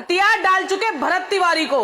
हथियार डाल चुके भरत तिवारी को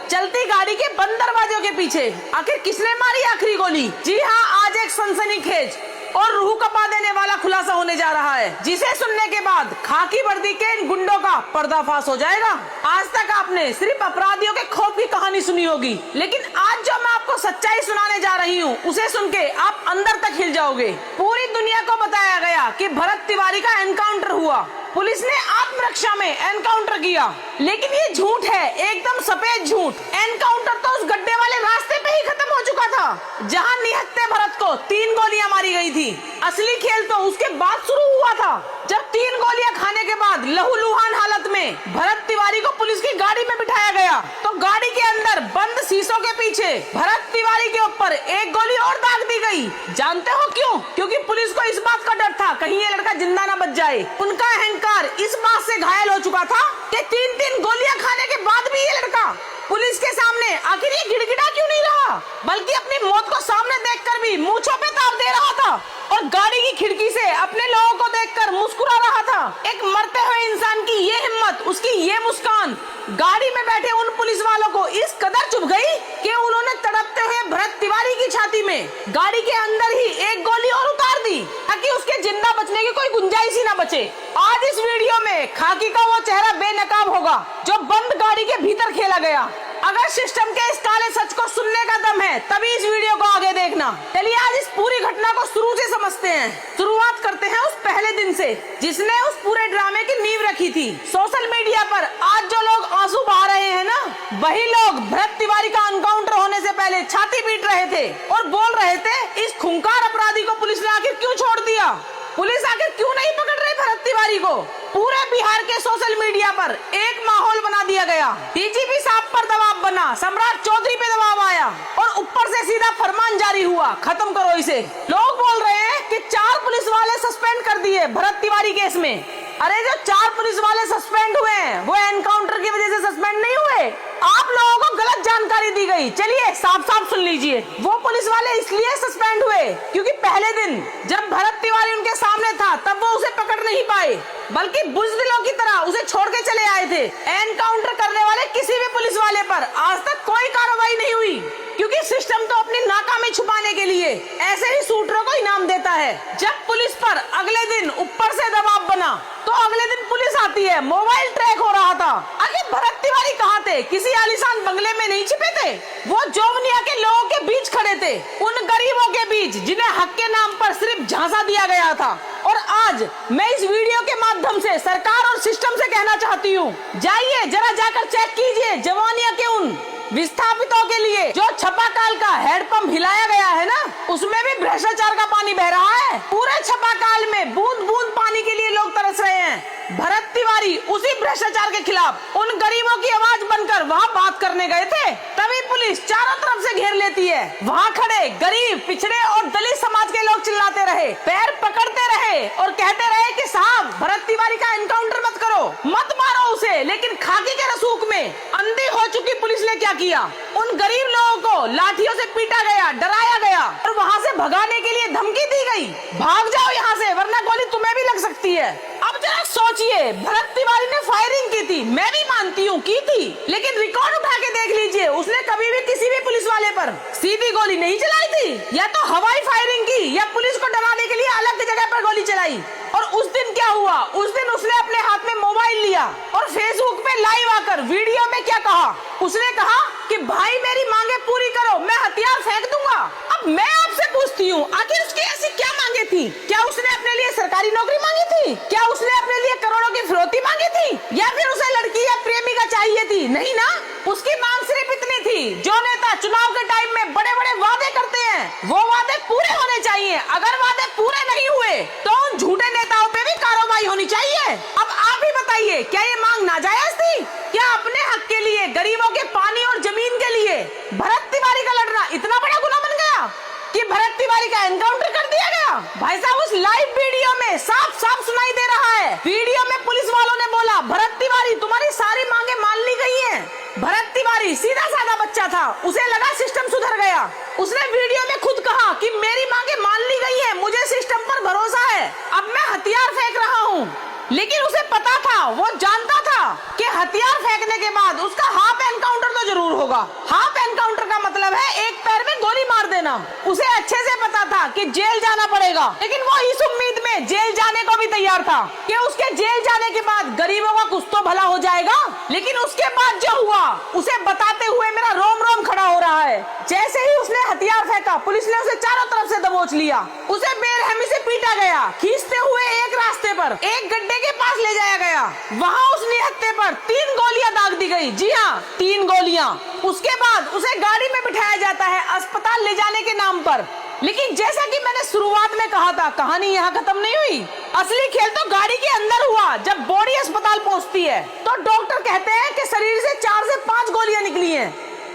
चलती गाड़ी के बंद दरवाजों के पीछे आखिर किसने मारी आखिरी गोली। जी हाँ, आज एक सनसनीखेज और रूह कपा देने वाला खुलासा होने जा रहा है, जिसे सुनने के बाद खाकी वर्दी के इन गुंडों का पर्दाफाश हो जाएगा। आज तक आपने सिर्फ अपराधियों के खौफ की कहानी सुनी होगी, लेकिन आज जो मैं आपको सच्चाई सुनाने जा रही हूँ उसे सुन के आप अंदर तक हिल जाओगे। पूरी दुनिया को बताया गया कि भरत तिवारी का एनकाउंटर हुआ, पुलिस ने आत्मरक्षा में एनकाउंटर किया, लेकिन ये झूठ है, एकदम सफेद झूठ। एनकाउंटर तो उस गड्ढे वाले रास्ते पे ही खत्म हो चुका था जहां निहत्थे भरत को 3 गोलियां मारी गई थी। असली खेल तो उसके बाद शुरू हुआ था, जब 3 गोलियां खाने के बाद लहूलुहान हालत में भरत तिवारी को पुलिस की गाड़ी में बिठाया गया, तो गाड़ी के अंदर बंद शीशों के पीछे भरत तिवारी के ऊपर एक गोली और दाग दी गई। जानते हो क्यों? क्योंकि पुलिस को इस बात का डर था कहीं ये लड़का जिंदा न बच जाए। उनका अहंकार इस बात से घायल हो चुका था कि 3 गोलियां खाने के बाद भी ये लड़का पुलिस के सामने आखिर ये गिड़गिड़ा क्यों नहीं रहा, बल्कि अपनी मौत को सामने देखकर भी मूंछों पे ताव दे रहा था और गाड़ी की खिड़की से अपने लोगों को देखकर मुस्कुरा रहा था। एक मरते हुए इंसान की ये हिम्मत, उसकी ये मुस्कान गाड़ी में बैठे उन पुलिस वालों को इस कदर चुभ गई कि उन्होंने तड़पते हुए भरत तिवारी की छाती में गाड़ी के अंदर ही एक गोली और उतार दी ताकि उसके जिंदा बचने की कोई गुंजाइश ही न बचे। आज इस वीडियो में खाकी का वो चेहरा बेनकाब होगा जो बंद गाड़ी के भीतर खेला गया। अगर सिस्टम के इस काले सच को सुनने का दम है तभी इस वीडियो को आगे देखना। चलिए आज इस पूरी घटना को शुरू से समझते हैं। शुरुआत करते हैं उस पहले दिन से जिसने उस पूरे ड्रामे की नींव रखी थी। सोशल मीडिया पर आज जो लोग आंसू बहा रहे हैं ना, वही लोग भरत तिवारी का एनकाउंटर होने से पहले छाती पीट रहे थे और बोल रहे थे इस खूंखार अपराधी को पुलिस ने आखिर क्यों छोड़ दिया, पुलिस आखिर क्यों नहीं पकड़ रही भरत तिवारी को। पूरे बिहार के सोशल मीडिया पर एक माहौल बना दिया गया। डीजीपी साहब पर दबाव बना, सम्राट चौधरी पे दबाव आया और ऊपर से सीधा फरमान जारी हुआ, खत्म करो इसे। लोग बोल रहे हैं कि 4 पुलिस वाले सस्पेंड कर दिए भरत तिवारी केस में। अरे जो 4 पुलिस वाले सस्पेंड हुए हैं वो एनकाउंटर की वजह से सस्पेंड नहीं हुए, आप लोगों को गलत जानकारी दी गई। चलिए साफ साफ सुन लीजिए, वो पुलिस वाले इसलिए सस्पेंड हुए क्योंकि पहले दिन जब भरत तिवारी उनके सामने था तब वो उसे पकड़ नहीं पाए, बल्कि बुज़दिलों की तरह उसे छोड़ के चले आए थे। एनकाउंटर करने वाले किसी भी पुलिस वाले पर आज तक कोई कार्रवाई नहीं हुई क्योंकि सिस्टम तो अपनी नाकामी छुपाने के लिए ऐसे ही शूटरों को इनाम देता है। जब पुलिस पर अगले दिन ऊपर से दबाव बना तो अगले दिन पुलिस आती है, मोबाइल ट्रैक हो रहा था। आखिर भरत तिवारी कहाँ थे? किसी आलीशान बंगले में नहीं छिपे थे, वो जोवनिया के लोगों के बीच खड़े थे, उन गरीबों के बीच जिन्हें हक के नाम पर सिर्फ झांसा दिया गया था। और आज मैं इस वीडियो के माध्यम से सरकार और सिस्टम से कहना चाहती हूँ, जाइए जरा जाकर चेक कीजिए जवानिया के उन विस्थापितों के लिए जो छपाकाल का हेडपंप हिलाया गया है ना, उसमें भी भ्रष्टाचार का पानी बह रहा है। पूरे छपाकाल में बूंद बूंद पानी के लिए लोग तरस रहे हैं। भरत तिवारी उसी भ्रष्टाचार के खिलाफ उन गरीबों की आवाज बनकर वहाँ बात करने गए थे, तभी पुलिस चारों तरफ से घेर लेती है। वहाँ खड़े गरीब, पिछड़े और दलित समाज के लोग चिल्लाते रहे, पैर पकड़ते रहे और कहते रहे कि साहब भरत तिवारी का एनकाउंटर मत करो, मत मारो उसे। लेकिन खाकी के रसूख में अंधी हो चुकी पुलिस ने क्या किया, उन गरीब लोगों को लाठियों से पीटा गया, डराया गया और वहाँ से भगाने के लिए धमकी दी गई, भाग जाओ यहाँ से वरना गोली तुम्हें भी लग सकती है। अब जरा सोचिए, भरत तिवारी ने फायरिंग की थी, मैं भी मानती हूँ की थी, लेकिन रिकॉर्ड उठा के देख लीजिए, उसने कभी भी किसी भी पुलिस वाले पर सीधी गोली नहीं चलाई थी। या तो हवाई फायरिंग की या पुलिस को डराने के लिए अलग जगह पर गोली चलाई। और उस दिन क्या हुआ, उस दिन उसने अपने हाथ में मोबाइल लिया और फेसबुक पे लाइव आकर वीडियो में क्या कहा, उसने कहा कि भाई मेरी मांगे पूरी करो, मैं हथियार फेंक दूंगा। अब मैं आपसे पूछती हूँ, आखिर उसकी ऐसी क्या मांगे थी? क्या उसने अपने लिए सरकारी नौकरी मांगी थी? क्या उसने अपने लिए करोड़ों की फिरौती मांगी थी? या फिर उसे लड़की या प्रेमिका चाहिए थी? नहीं ना, उसकी मांग सिर्फ इतनी थी, जो नेता चुनाव के टाइम में बड़े बड़े वादे करते हैं वो वादे पूरे होने चाहिए। अगर वादे पूरे नहीं हुए तो उन झूठे नेताओं पे भी कार्रवाई होनी चाहिए। अब आप ही बताइए, क्या ये मांग नाजायज थी? क्या अपने हक के लिए, गरीबों के पानी और जमीन के लिए भरत तिवारी का लड़ना इतना बड़ा गुनाह बन गया कि भरत तिवारी का एनकाउंटर कर दिया गया? भाई साहब उस लाइव वीडियो में साफ साफ सुनाई दे रहा है। वीडियो में पुलिस वालों ने बोला, भरत तिवारी तुम्हारी सारी मांगे मान ली गई हैं। भरत तिवारी सीधा साधा बच्चा था, उसे लगा सिस्टम सुधर गया। उसने वीडियो में खुद कहा कि मेरी मांगे मान ली गई है, मुझे सिस्टम पर भरोसा है, अब मैं हथियार फेंक रहा हूँ। लेकिन उसे पता था, वो जानता था कि हथियार फेंकने के बाद उसका हाफ एनकाउंटर तो जरूर होगा। हाफ एनकाउंटर का मतलब है एक पैर में गोली मार देना। उसे अच्छे से पता था कि जेल जाना पड़ेगा, लेकिन वो इस उम्मीद में जेल जाने को भी तैयार था कि उसके जेल जाने के बाद गरीबों का कुछ तो भला हो जाएगा। लेकिन उसके बाद जो हुआ उसे बताते हुए मेरा रोम रोम खड़ा हो रहा है। जैसे ही उसने हथियार फेंका, पुलिस ने उसे चारों तरफ से दबोच लिया। उसे बेरहमी से पीटा गया, खींचते हुए एक रास्ते पर एक गड्ढे के पास ले जाया गया। वहाँ उस निहत्थे पर 3 गोलियां दाग दी गई। जी हाँ, 3 गोलियां। उसके बाद उसे गाड़ी में बिठाया जाता है अस्पताल ले जाने के नाम पर। लेकिन जैसा कि मैंने शुरुआत में कहा था, कहानी यहाँ खत्म नहीं हुई। असली खेल तो गाड़ी के अंदर हुआ। जब बॉडी अस्पताल पहुँचती है तो डॉक्टर कहते हैं कि शरीर से 4 से 5 गोलियां निकली हैं।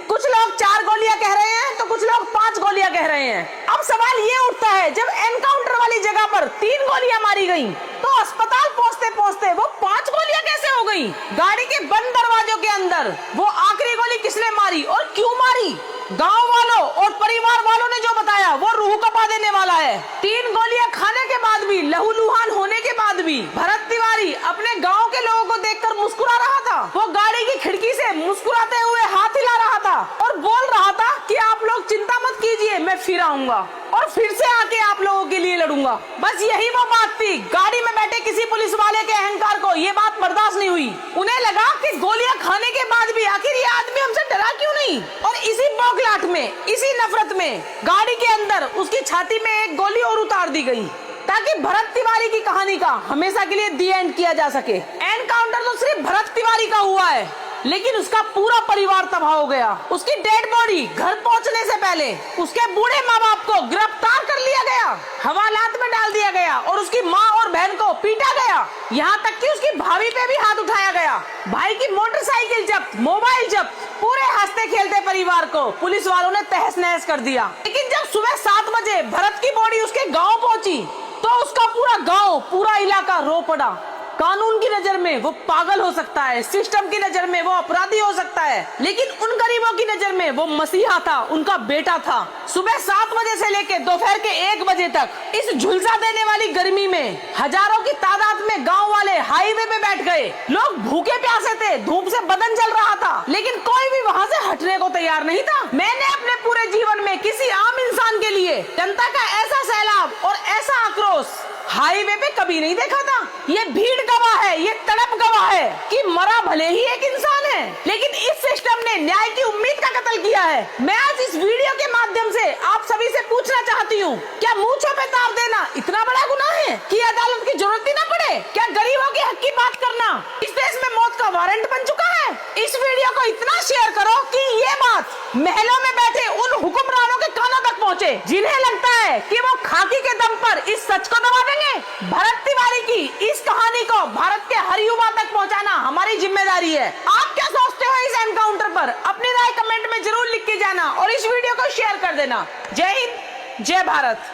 कुछ लोग 4 गोलियां कह रहे हैं तो कुछ लोग 5 गोलियां कह रहे हैं। अब सवाल ये उठता है, जब एनकाउंटर वाली जगह पर 3 गोलियां मारी गई तो अस्पताल पहुंचते पहुंचते वो 5 गोलियां कैसे हो गई? गाड़ी के बंद दरवाजों के अंदर वो आखिरी गोली किसने मारी और क्यों मारी? गांव वालों और परिवार वालों ने जो बताया वो रूह कपा देने वाला है। 3 गोलियां खाने के बाद भी, लहूलुहान होने के बाद भी भरत तिवारी अपने गांव के लोगों को देखकर मुस्कुरा रहा था। वो गाड़ी की खिड़की से मुस्कुराते हुए हाथ हिला रहा था और बोल रहा था कि आप लोग चिंता मत कीजिए, मैं फिर आऊंगा और फिर से आके आप लोगों के लिए लड़ूंगा। बस यही वो बात थी। गाड़ी में बैठे किसी पुलिस वाले के अहंकार को ये बात बर्दाश्त नहीं हुई। उन्हें लगा कि गोलियां खाने के बाद भी आखिर ये आदमी हमसे डरा क्यों नहीं? और इसी बौखलाहट में, इसी नफरत में गाड़ी के अंदर उसकी छाती में एक गोली और उतार दी गई ताकि भरत तिवारी की कहानी का हमेशा के लिए दी एंड किया जा सके। एनकाउंटर तो सिर्फ भरत तिवारी का हुआ है, लेकिन उसका पूरा परिवार तबाह हो गया। उसकी डेड बॉडी घर पहुंचने से पहले उसके बूढ़े माँ बाप को गिरफ्तार कर लिया गया, हवालात में डाल दिया गया और उसकी माँ और बहन को पीटा गया। यहाँ तक कि उसकी भाभी पे भी हाथ उठाया गया। भाई की मोटरसाइकिल जब्त, मोबाइल जब्त। पूरे हंसते खेलते परिवार को पुलिस वालों ने तहस नहस कर दिया। लेकिन जब सुबह 7 बजे भरत की बॉडी उसके गाँव पहुंची तो उसका पूरा गाँव, पूरा इलाका रो पड़ा। कानून की नजर में वो पागल हो सकता है, सिस्टम की नजर में वो अपराधी हो सकता है, लेकिन उन गरीबों की नजर में वो मसीहा था, उनका बेटा था। सुबह 7 बजे से लेकर दोपहर के 1 बजे तक इस झुलसा देने वाली गर्मी में हजारों की तादाद में गांव वाले हाईवे पे बैठ गए। लोग भूखे प्यासे थे, धूप से बदन जल रहा था, लेकिन कोई भी वहाँ से हटने को तैयार नहीं था। मैंने अपने पूरे जीवन में किसी आम इंसान के लिए जनता का ऐसा सैलाब और ऐसा आक्रोश हाईवे पे कभी नहीं देखा था। ये भीड़ गवाह है, ये तड़प गवाह है कि मरा भले ही एक इंसान है, लेकिन इस सिस्टम ने न्याय की उम्मीद का कत्ल किया है। मैं आज इस वीडियो के माध्यम से आप सभी से पूछना चाहती हूँ, क्या मूंछों पे ताव देना इतना बड़ा गुनाह है कि अदालत की जरूरत ही न पड़े? क्या गरीबों के हक की बात करना इस देश में मौत का वारंट बन चुका है? इस वीडियो को इतना शेयर करो कि ये बात महलों में बैठे उन हुक्मरानों के कानों तक पहुँचे जिन्हें लगता है कि वो खाकी के दम पर इस सच को दबा देंगे। भरत तिवारी की इस कहानी को भारत के हर युवा तक पहुंचाना हमारी जिम्मेदारी है। आप क्या सोचते हो इस एनकाउंटर पर? अपनी राय कमेंट में जरूर लिख के जाना और इस वीडियो को शेयर कर देना। जय हिंद, जय भारत।